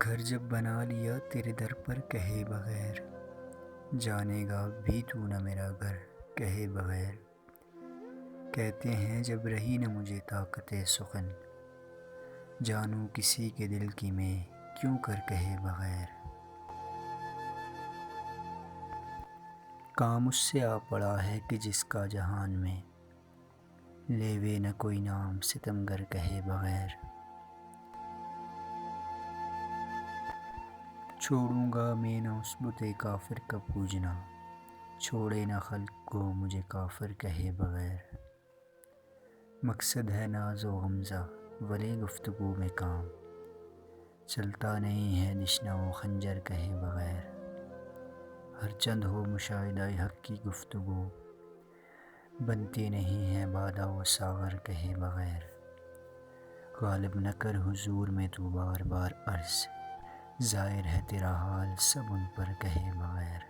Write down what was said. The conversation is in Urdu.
گھر جب بنا لیا تیرے در پر کہے بغیر، جانے گا بھی تو نہ میرا گھر کہے بغیر۔ کہتے ہیں جب رہی نہ مجھے طاقت سخن، جانوں کسی کے دل کی میں کیوں کر کہے بغیر۔ کام اس سے آ پڑا ہے کہ جس کا جہان میں، لیوے نہ کوئی نام ستمگر کہے بغیر۔ چھوڑوں گا میں نہ اس بت کافر کا پوجنا، چھوڑے نہ خلق کو مجھے کافر کہے بغیر۔ مقصد ہے ناز و غمزہ ولی گفتگو میں کام، چلتا نہیں ہے دشنہ و خنجر کہے بغیر۔ ہر چند ہو مشاہدہ حق کی گفتگو، بنتی نہیں ہے بادا و ساغر کہے بغیر۔ غالب نہ کر حضور میں تو بار بار عرض، ظاہر ہے تیرا حال سب ان پر کہے بغیر۔